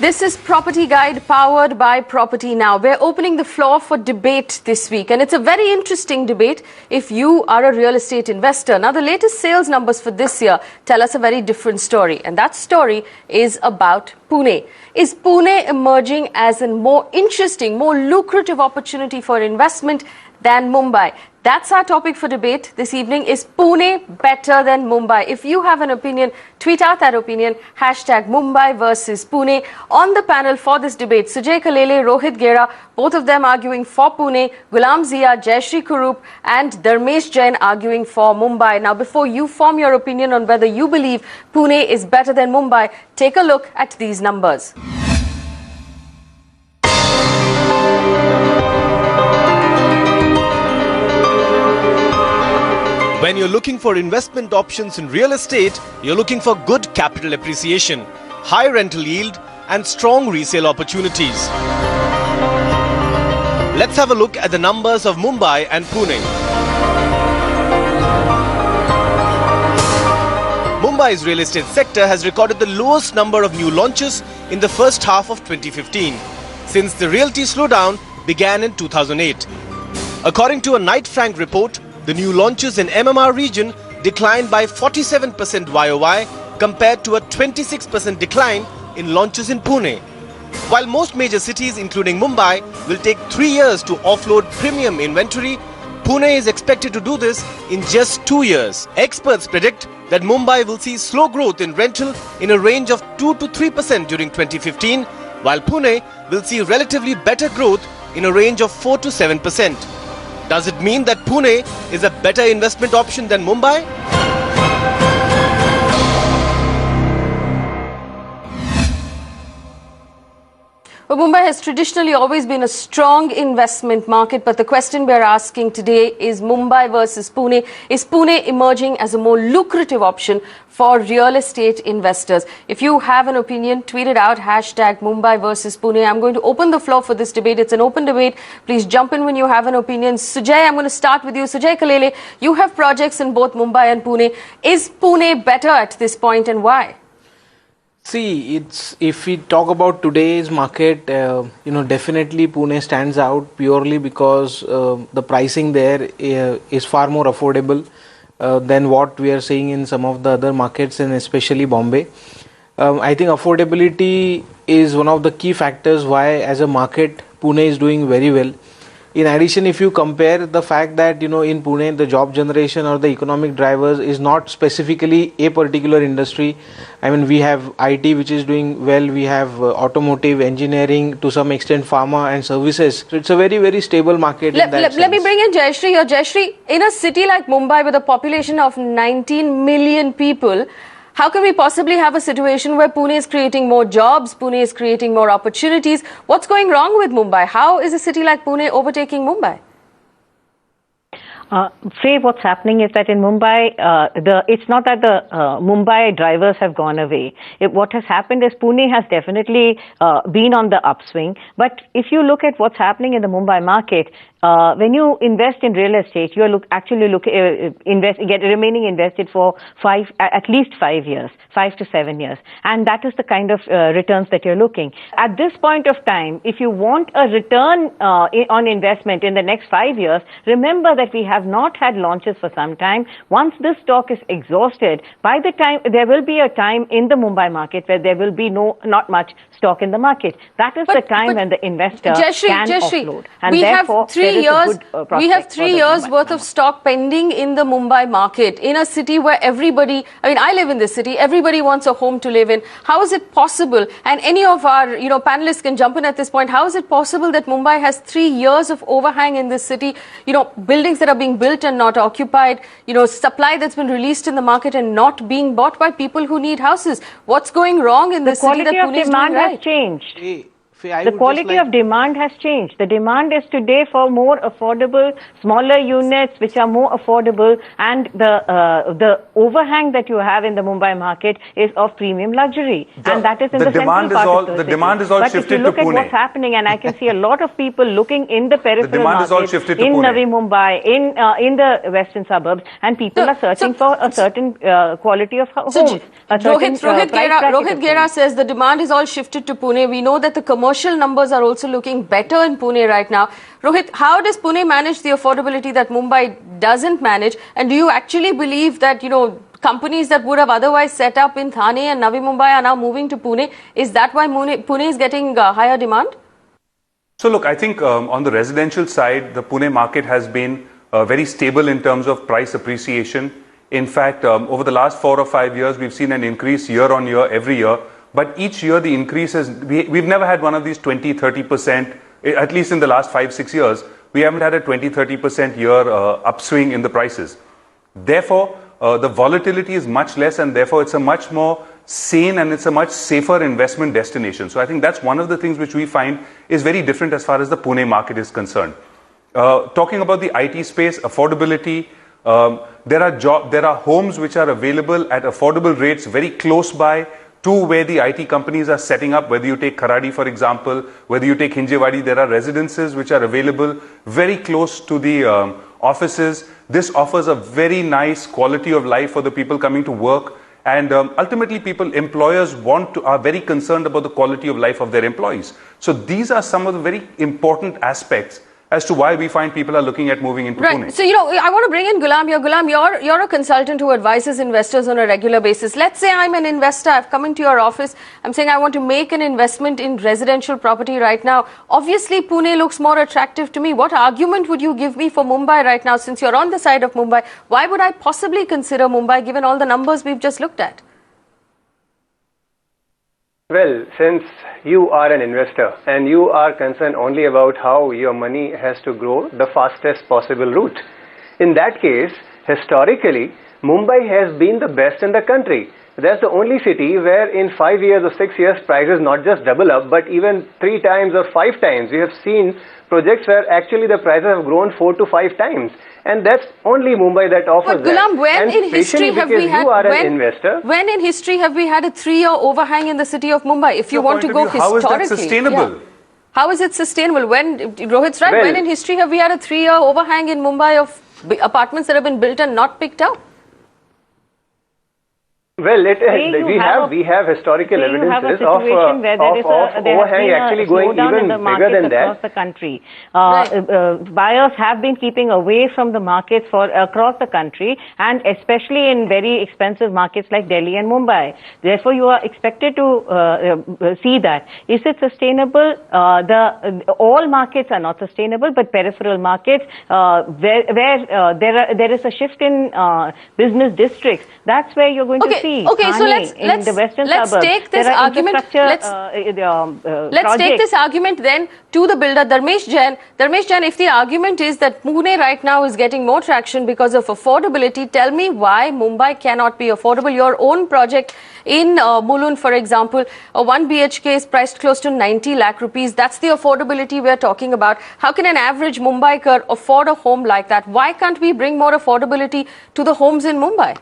This is Property Guide powered by Property Now. We're opening the floor for debate this week, and it's a very interesting debate if you are a real estate investor. Now, the latest sales numbers for this year tell us a very different story, and that story is about Pune. Is Pune emerging as a more interesting, more lucrative opportunity for investment than Mumbai? That's our topic for debate this evening. Is Pune better than Mumbai? If you have an opinion, tweet out that opinion, hashtag Mumbai versus Pune. On the panel for this debate, Sujay Kalele, Rohit Gera, both of them arguing for Pune, Gulam Zia, Jayashree Kurup and Dharmesh Jain arguing for Mumbai. Now, before you form your opinion on whether you believe Pune is better than Mumbai, take a look at these numbers. When you're looking for investment options in real estate, you're looking for good capital appreciation, high rental yield, and strong resale opportunities. Let's have a look at the numbers of Mumbai and Pune. Mumbai's real estate sector has recorded the lowest number of new launches in the first half of 2015, since the realty slowdown began in 2008. According to a Knight Frank report, the new launches in MMR region declined by 47% YOY compared to a 26% decline in launches in Pune. While most major cities including Mumbai will take 3 years to offload premium inventory, Pune is expected to do this in just 2 years. Experts predict that Mumbai will see slow growth in rental in a range of 2 to 3% during 2015, while Pune will see relatively better growth in a range of 4 to 7%. Does it mean that Pune is a better investment option than Mumbai? Well, Mumbai has traditionally always been a strong investment market, but the question we're asking today is Mumbai versus Pune. Is Pune emerging as a more lucrative option for real estate investors? If you have an opinion, tweet it out, hashtag Mumbai versus Pune. I'm going to open the floor for this debate. It's an open debate. Please jump in when you have an opinion. Sujay, I'm going to start with you. Sujay Kalele, you have projects in both Mumbai and Pune. Is Pune better at this point and why? See, if we talk about today's market, definitely Pune stands out purely because the pricing there is far more affordable than what we are seeing in some of the other markets, and especially Bombay. I think affordability is one of the key factors why, as a market, Pune is doing very well. In addition, if you compare the fact that, in Pune, the job generation or the economic drivers is not specifically a particular industry. I mean, we have IT, which is doing well. We have automotive, engineering, to some extent, pharma and services. So it's a very, very stable market in that sense. Let me bring in Jayashree here. Jayashree, in a city like Mumbai with a population of 19 million people, how can we possibly have a situation where Pune is creating more jobs, Pune is creating more opportunities? What's going wrong with Mumbai? How is a city like Pune overtaking Mumbai? Faye, what's happening is that in Mumbai, it's not that the Mumbai drivers have gone away. What has happened is Pune has definitely been on the upswing. But if you look at what's happening in the Mumbai market, when you invest in real estate, you are remaining invested for at least 5 years, 5 to 7 years, and that is the kind of returns that you're looking at this point of time. If you want a return on investment in the next 5 years, remember that we have not had launches for some time. Once this stock is exhausted, by the time there will be a time in the Mumbai market where there will be not much stock in the market. That is the time when the investor can offload, and therefore we have 3 years worth of stock pending in the Mumbai market, in a city where everybody, I live in this city, everybody wants a home to live in. How is it possible, and any of our panelists can jump in at this point, how is it possible that Mumbai has 3 years of overhang in this city, buildings that are being built and not occupied, supply that's been released in the market and not being bought by people who need houses? What's going wrong in this city that Pune is doing right? Has changed. I The would quality just like- of demand has changed. The demand is today for more affordable, smaller units which are more affordable, and the overhang that you have in the Mumbai market is of premium luxury, and that is in the central part of the city. Demand is all but shifted if you look to at Pune. what's happening, and I can see a lot of people looking in the peripheral demand is all markets, shifted to in Pune. Navi Mumbai, in the western suburbs, and people are searching for a certain quality of homes. A certain, Rohit price bracket of Gera homes. says the demand is all shifted to Pune. We know that the commercial numbers are also looking better in Pune right now. Rohit, how does Pune manage the affordability that Mumbai doesn't manage? And do you actually believe that, companies that would have otherwise set up in Thane and Navi Mumbai are now moving to Pune? Is that why Pune is getting higher demand? So look, I think on the residential side, the Pune market has been very stable in terms of price appreciation. In fact, over the last 4 or 5 years, we've seen an increase year on year, every year. But each year the increase is, we've never had one of these 20, 30%, at least in the last 5, 6 years, we haven't had a 20, 30% year upswing in the prices. Therefore, the volatility is much less, and therefore it's a much more sane and it's a much safer investment destination. So I think that's one of the things which we find is very different as far as the Pune market is concerned. Talking about the IT space, affordability, there are homes which are available at affordable rates very close by to where the IT companies are setting up. Whether you take Kharadi, for example, whether you take Hinjewadi, there are residences which are available very close to the offices. This offers a very nice quality of life for the people coming to work. And ultimately, employers are very concerned about the quality of life of their employees. So these are some of the very important aspects as to why we find people are looking at moving into Pune. So, I want to bring in Gulam here. Gulam, you're a consultant who advises investors on a regular basis. Let's say I'm an investor. I've come into your office. I'm saying I want to make an investment in residential property right now. Obviously, Pune looks more attractive to me. What argument would you give me for Mumbai right now, since you're on the side of Mumbai? Why would I possibly consider Mumbai, given all the numbers we've just looked at? Well, since you are an investor and you are concerned only about how your money has to grow the fastest possible route, in that case, historically, Mumbai has been the best in the country. That's the only city where in 5 years or 6 years prices not just double up, but even 3 times or 5 times. We have seen projects where actually the prices have grown 4 to 5 times. And that's only Mumbai that offers But Gulam, when in history have we had when in history have we had a 3-year overhang in the city of Mumbai? If you want to go historically, how is that sustainable? Yeah. How is it sustainable? When Rohit's right, when in history have we had a 3-year overhang in Mumbai of apartments that have been built and not picked up? Well, we have historical evidences of overhang actually going even bigger than that. Across the country, buyers have been keeping away from the markets across the country, and especially in very expensive markets like Delhi and Mumbai. Therefore, you are expected to see that. Is it sustainable? All markets are not sustainable, but peripheral markets where there is a shift in business districts, that's where you're going to see. Okay, so let's take this argument. Let's take this argument then to the builder Dharmesh Jain. Dharmesh Jain, if the argument is that Pune right now is getting more traction because of affordability, tell me why Mumbai cannot be affordable. Your own project in Mulund, for example, a 1 BHK is priced close to 90 lakh rupees. That's the affordability we're talking about. How can an average Mumbaiker afford a home like that? Why can't we bring more affordability to the homes in Mumbai?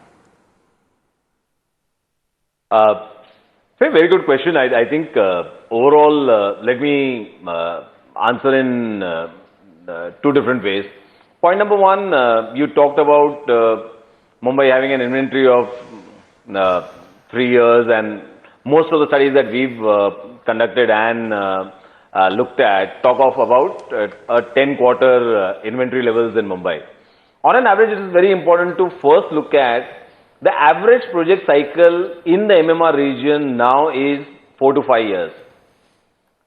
Very good question. I think overall, let me answer in 2 different ways. Point number 1, you talked about Mumbai having an inventory of 3 years, and most of the studies that we've conducted and looked at talk of about a 10-quarter inventory levels in Mumbai. On an average, it is very important to first look at the average project cycle in the MMR region now is 4 to 5 years.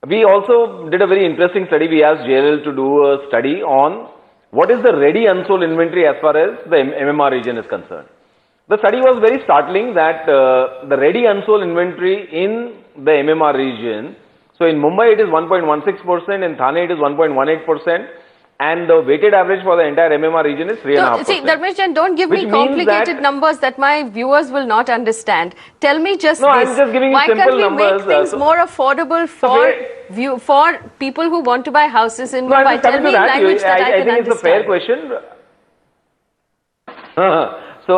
We also did a very interesting study. We asked JLL to do a study on what is the ready unsold inventory as far as the MMR region is concerned. The study was very startling that the ready unsold inventory in the MMR region, so in Mumbai it is 1.16%, in Thane it is 1.18%. And the weighted average for the entire MMR region is 3.5%. See, Dharmesh Jain, don't give me complicated numbers that my viewers will not understand. Tell me just this. I'm just giving you simple numbers. Why can't we make things more affordable for for people who want to buy houses in No, I'm Mumbai? just Tell coming me to in that. language that I I can think it's a fair understand. question. So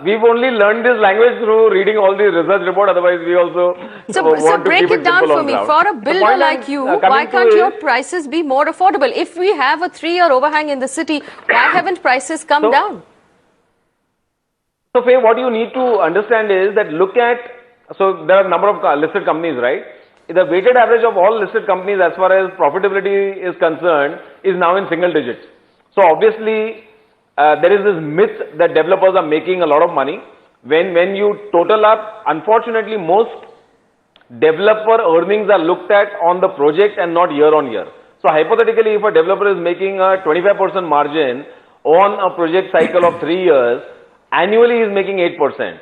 we've only learned this language through reading all the research report. Otherwise, we also So want to break keep it it down simple for on me. ground. For a The builder point like I'm you, why coming to can't your is, prices be more affordable? If we have a 3-year overhang in the city, why haven't prices come down? So Faye, what you need to understand is that so there are a number of listed companies, right? The weighted average of all listed companies as far as profitability is concerned is now in single digits. So obviously, there is this myth that developers are making a lot of money. When you total up, unfortunately, most developer earnings are looked at on the project and not year on year. So hypothetically, if a developer is making a 25% margin on a project cycle of 3 years, annually he is making 8%.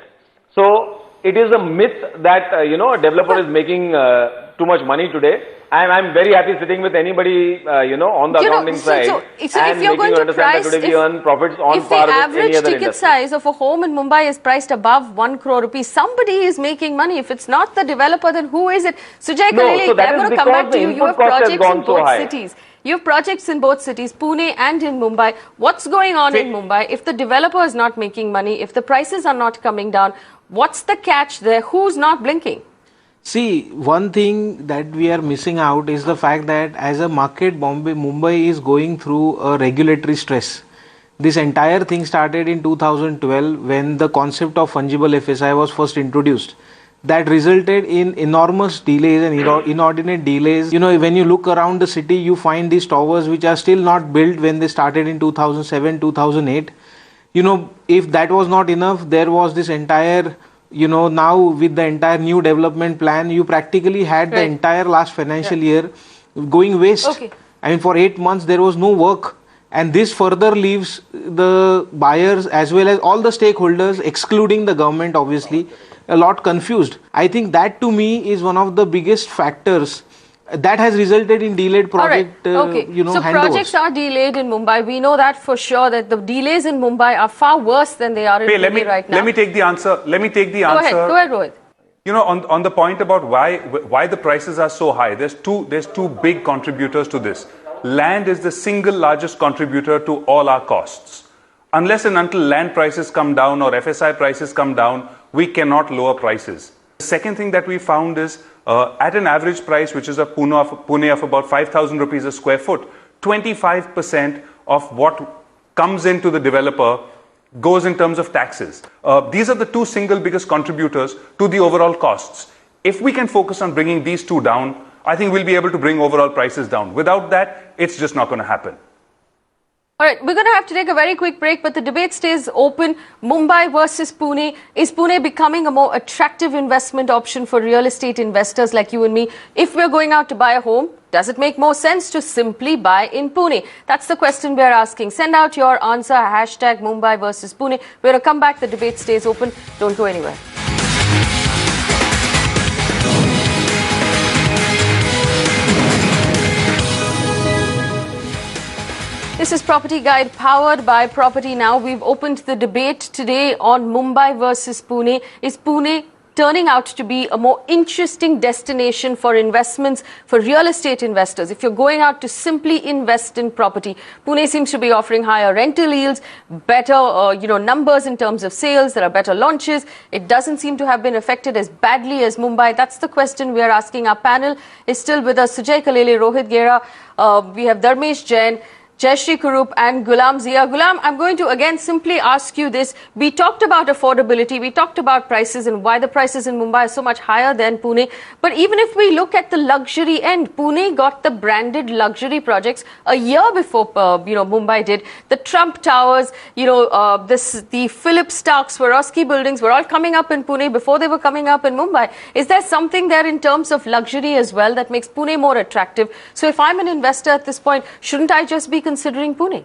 So it is a myth that a developer is making too much money today. I'm very happy sitting with anybody on the accounting side So if and you're making going you to understand that price, today we earn profits on if the par with any average other ticket industry. size of a home in Mumbai is priced above 1 crore rupees, somebody is making money. If it's not the developer, then who is it? Sujay No, Kalele, so that I'm is going to come because back the to you. You input have cost has projects in gone so both high. cities. You have projects in both cities, Pune and in Mumbai. What's going on in Mumbai? If the developer is not making money, if the prices are not coming down, what's the catch there? Who's not blinking? See, one thing that we are missing out is the fact that as a market, Mumbai is going through a regulatory stress. This entire thing started in 2012 when the concept of fungible FSI was first introduced. That resulted in enormous delays and inordinate delays. When you look around the city, you find these towers which are still not built when they started in 2007, 2008. If that was not enough, there was this entire now with the entire new development plan, you practically had the entire last financial year going waste. Okay. I mean, for 8 months there was no work, and this further leaves the buyers as well as all the stakeholders, excluding the government obviously, a lot confused. I think that to me is one of the biggest factors that has resulted in delayed project All right. Okay. So handovers. projects are delayed in Mumbai. We know that for sure, that the delays in Mumbai are far worse than they are in Pune right now. Let me take the answer. Go ahead, Rohit. On the point about why the prices are so high, there's two big contributors to this. Land is the single largest contributor to all our costs. Unless and until land prices come down or FSI prices come down, we cannot lower prices. The second thing that we found is at an average price, which is a Pune of about 5,000 rupees a square foot, 25% of what comes into the developer goes in terms of taxes. These are the two single biggest contributors to the overall costs. If we can focus on bringing these two down, I think we'll be able to bring overall prices down. Without that, it's just not going to happen. All right, we're going to have to take a very quick break, but the debate stays open. Mumbai versus Pune. Is Pune becoming a more attractive investment option for real estate investors like you and me? If we're going out to buy a home, does it make more sense to simply buy in Pune? That's the question we're asking. Send out your answer, hashtag Mumbai versus Pune. We're going to come back. The debate stays open. Don't go anywhere. This is Property Guide powered by Property Now. We've opened the debate today on Mumbai versus Pune. Is Pune turning out to be a more interesting destination for investments, for real estate investors? If you're going out to simply invest in property, Pune seems to be offering higher rental yields, better numbers in terms of sales. There are better launches. It doesn't seem to have been affected as badly as Mumbai. That's the question we are asking. Our panel is still with us. Sujay Kalele, Rohit Gera, we have Dharmesh Jain, Jayashree Kurup and Gulam Zia. Gulam, I'm going to again simply ask you this. We talked about affordability, we talked about prices and why the prices in Mumbai are so much higher than Pune. But even if we look at the luxury end, Pune got the branded luxury projects a year before Mumbai did. The Trump Towers, the Philip Stark, Swarovski buildings were all coming up in Pune before they were coming up in Mumbai. Is there something there in terms of luxury as well that makes Pune more attractive? So if I'm an investor at this point, shouldn't I just be considering Pune?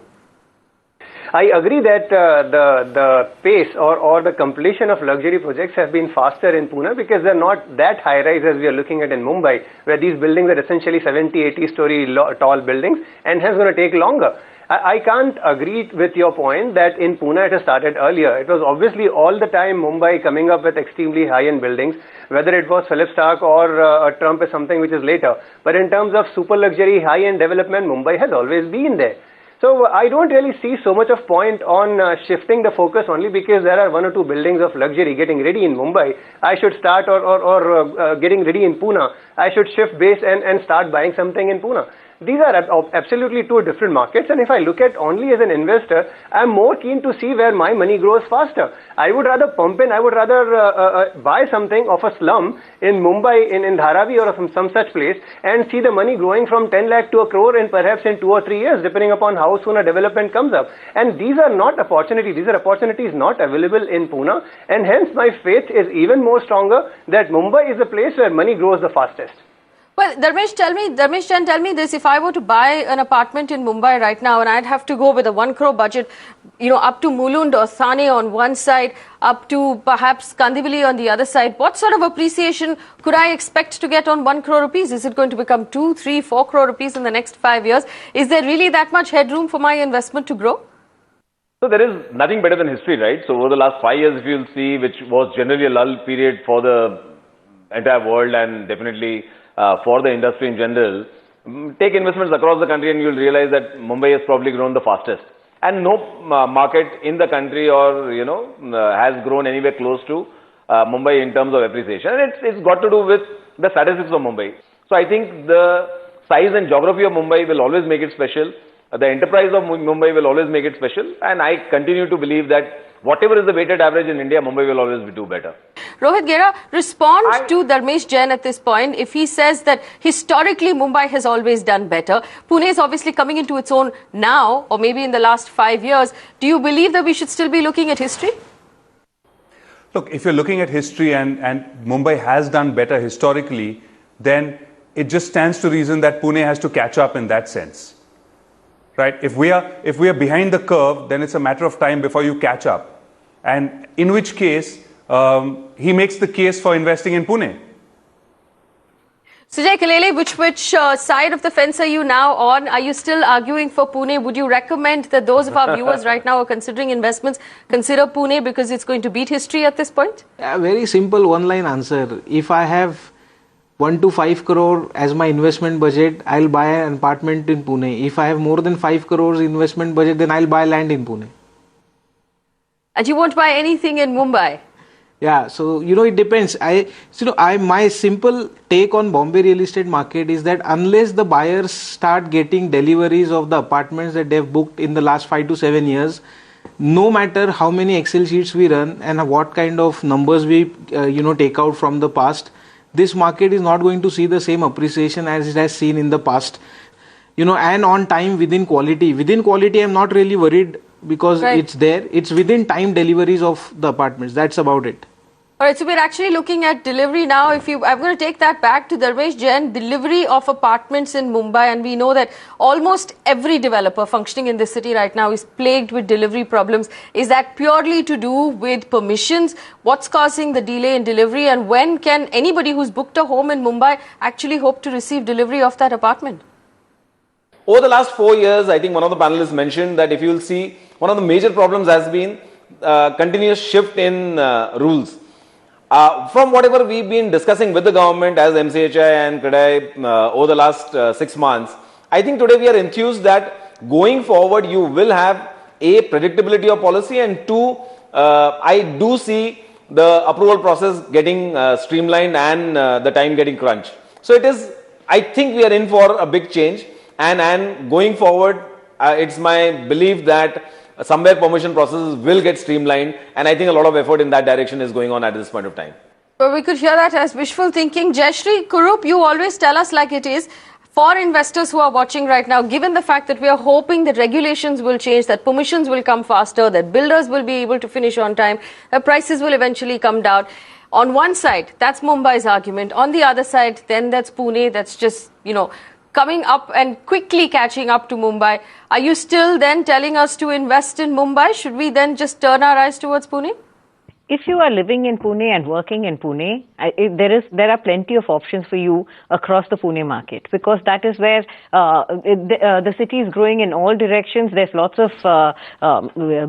I agree that the pace or the completion of luxury projects have been faster in Pune because they're not that high rise as we are looking at in Mumbai, where these buildings are essentially 70, 80 story tall buildings and hence going to take longer. I can't agree with your point that in Pune it has started earlier. It was obviously all the time Mumbai coming up with extremely high-end buildings, whether it was Philip Stark or Trump is something which is later. But in terms of super luxury high-end development, Mumbai has always been there. So I don't really see so much of point on shifting the focus only because there are one or two buildings of luxury getting ready in Mumbai. I should start or getting ready in Pune. I should shift base and start buying something in Pune. These are absolutely two different markets, and if I look at only as an investor, I'm more keen to see where my money grows faster. I would rather pump in, I would rather buy something of a slum in Mumbai, in Dharavi or some such place, and see the money growing from 10 lakh to a crore in perhaps in 2 or 3 years, depending upon how soon a development comes up. And these are not opportunities, these are opportunities not available in Pune, and hence my faith is even more stronger that Mumbai is a place where money grows the fastest. Well, Dharmesh, tell me this. If I were to buy an apartment in Mumbai right now and I'd have to go with a 1 crore budget, up to Mulund or Thane on one side, up to perhaps Kandivali on the other side, what sort of appreciation could I expect to get on 1 crore rupees? Is it going to become 2, 3, 4 crore rupees in the next 5 years? Is there really that much headroom for my investment to grow? So there is nothing better than history, right? So over the last 5 years, if you'll see, which was generally a lull period for the entire world and definitely for the industry in general, take investments across the country and you'll realize that Mumbai has probably grown the fastest. And no market in the country or, has grown anywhere close to Mumbai in terms of appreciation. And it's got to do with the statistics of Mumbai. So I think the size and geography of Mumbai will always make it special. The enterprise of Mumbai will always make it special. And I continue to believe that whatever is the weighted average in India, Mumbai will always do better. Rohit Gera, respond to Dharmesh Jain at this point. If he says that historically Mumbai has always done better, Pune is obviously coming into its own now, or maybe in the last 5 years. Do you believe that we should still be looking at history? Look, if you're looking at history and Mumbai has done better historically, then it just stands to reason that Pune has to catch up in that sense. Right? If we are behind the curve, then it's a matter of time before you catch up. And in which case, he makes the case for investing in Pune. Sujay Kalele, which side of the fence are you now on? Are you still arguing for Pune? Would you recommend that those of our viewers right now are considering investments, consider Pune because it's going to beat history at this point? Yeah, very simple one-line answer. If I have 1 to 5 crore as my investment budget, I'll buy an apartment in Pune. If I have more than 5 crores investment budget, then I'll buy land in Pune. And you won't buy anything in Mumbai? Yeah, so it depends. My simple take on Bombay real estate market is that unless the buyers start getting deliveries of the apartments that they've booked in the last 5 to 7 years, no matter how many Excel sheets we run and what kind of numbers we take out from the past, this market is not going to see the same appreciation as it has seen in the past. And on time within quality. Within quality, I'm not really worried because it's there. It's within time deliveries of the apartments. That's about it. All right, so we're actually looking at delivery now. I'm going to take that back to Dharmesh Jain, delivery of apartments in Mumbai. And we know that almost every developer functioning in this city right now is plagued with delivery problems. Is that purely to do with permissions? What's causing the delay in delivery? And when can anybody who's booked a home in Mumbai actually hope to receive delivery of that apartment? Over the last 4 years, I think one of the panelists mentioned that if you will see, one of the major problems has been continuous shift in rules. From whatever we've been discussing with the government as MCHI and CREDAI over the last 6 months, I think today we are enthused that going forward you will have A, predictability of policy, and 2, I do see the approval process getting streamlined and the time getting crunched. So I think we are in for a big change. And going forward, it's my belief that somewhere permission processes will get streamlined, and I think a lot of effort in that direction is going on at this point of time. Well, we could hear that as wishful thinking. Jayashree Kurup, you always tell us like it is. For investors who are watching right now, given the fact that we are hoping that regulations will change, that permissions will come faster, that builders will be able to finish on time, that prices will eventually come down. On one side, that's Mumbai's argument. On the other side, then that's Pune, that's just, coming up and quickly catching up to Mumbai. Are you still then telling us to invest in Mumbai? Should we then just turn our eyes towards Pune? if you are living in Pune and working in Pune, there are plenty of options for you across the Pune market, because that is where the city is growing in all directions. There's lots of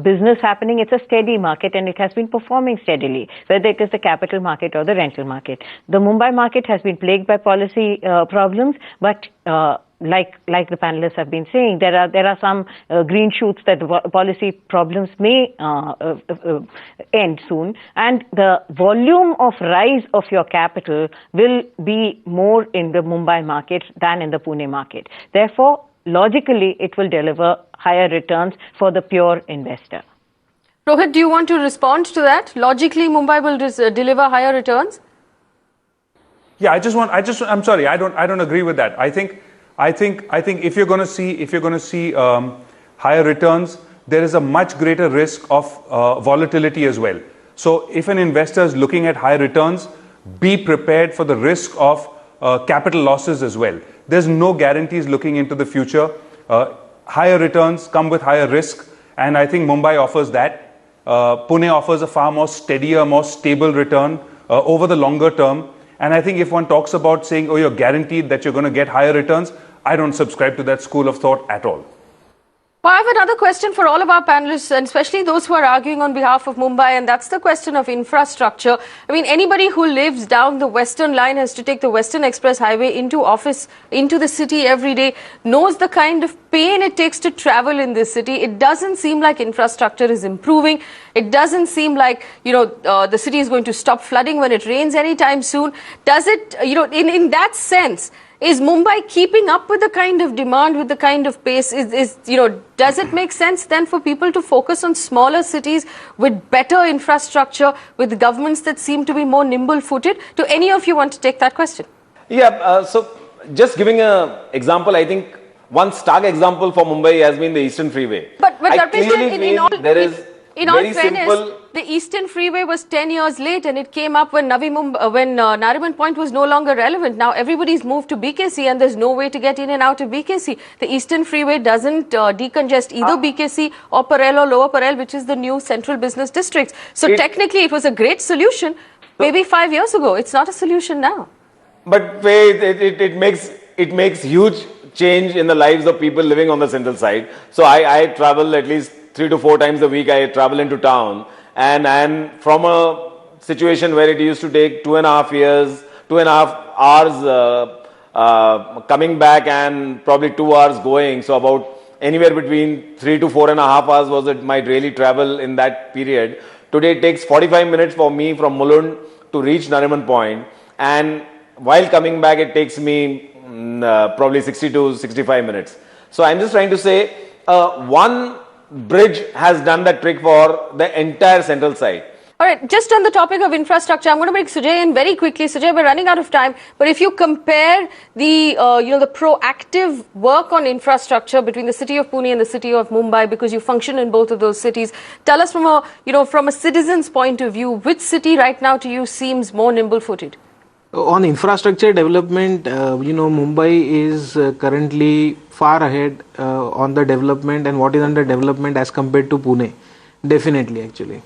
business happening. It's a steady market and it has been performing steadily, whether it is the capital market or the rental market. The Mumbai market has been plagued by policy problems, but like the panelists have been saying, there are some green shoots that the policy problems may end soon, and the volume of rise of your capital will be more in the Mumbai market than in the Pune market. Therefore, logically, it will deliver higher returns for the pure investor. Rohit, do you want to respond to that? Logically, Mumbai will deliver higher returns? Yeah, I'm sorry, I don't agree with that. I think if you're going to see higher returns, there is a much greater risk of volatility as well. So if an investor is looking at high returns, be prepared for the risk of capital losses as well. There's no guarantees looking into the future. Higher returns come with higher risk, and I think Mumbai offers that. Pune offers a far more steadier, more stable return over the longer term. And I think if one talks about saying, oh, you're guaranteed that you're going to get higher returns, I don't subscribe to that school of thought at all. Well, I have another question for all of our panelists, and especially those who are arguing on behalf of Mumbai, and that's the question of infrastructure. I mean, anybody who lives down the Western Line, has to take the Western Express Highway into office, into the city every day, knows the kind of pain it takes to travel in this city. It doesn't seem like infrastructure is improving. It doesn't seem like, the city is going to stop flooding when it rains anytime soon. Does it, in that sense, is Mumbai keeping up with the kind of demand, with the kind of pace? Does it make sense then for people to focus on smaller cities with better infrastructure, with governments that seem to be more nimble-footed? Do any of you want to take that question? Yeah, so just giving an example, I think one stark example for Mumbai has been the Eastern Freeway. But in all fairness, the Eastern Freeway was 10 years late, and it came up when Nariman Point was no longer relevant. Now everybody's moved to BKC and there's no way to get in and out of BKC. The Eastern Freeway doesn't decongest either BKC or Parel or Lower Parel, which is the new central business districts. So technically it was a great solution maybe 5 years ago. It's not a solution now. But it makes huge change in the lives of people living on the central side. So I travel at least 3 to 4 times a week. I travel into town, and from a situation where it used to take 2.5 hours coming back and probably 2 hours going, so about anywhere between 3 to 4.5 hours was it my daily travel in that period. Today it takes 45 minutes for me from Mulund to reach Nariman Point, and while coming back it takes me probably 60 to 65 minutes. So I'm just trying to say one bridge has done the trick for the entire central side. All right, just on the topic of infrastructure, I'm going to bring Sujay in very quickly. Sujay, we're running out of time, but if you compare the the proactive work on infrastructure between the city of Pune and the city of Mumbai, because you function in both of those cities, tell us from a citizen's point of view, which city right now to you seems more nimble-footed? On infrastructure development, Mumbai is currently far ahead on the development and what is under development as compared to Pune. Definitely, actually.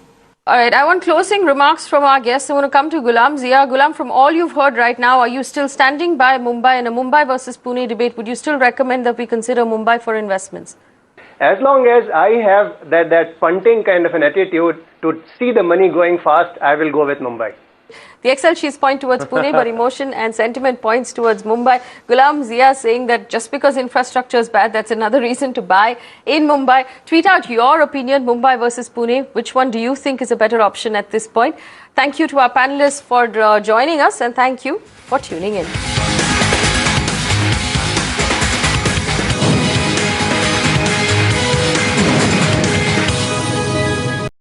All right, I want closing remarks from our guests. I want to come to Ghulam Zia. Ghulam, from all you've heard right now, are you still standing by Mumbai in a Mumbai versus Pune debate? Would you still recommend that we consider Mumbai for investments? As long as I have that punting kind of an attitude to see the money going fast, I will go with Mumbai. The Excel sheets point towards Pune, but emotion and sentiment points towards Mumbai. Ghulam Zia saying that just because infrastructure is bad, that's another reason to buy in Mumbai. Tweet out your opinion, Mumbai versus Pune. Which one do you think is a better option at this point? Thank you to our panelists for joining us, and thank you for tuning in.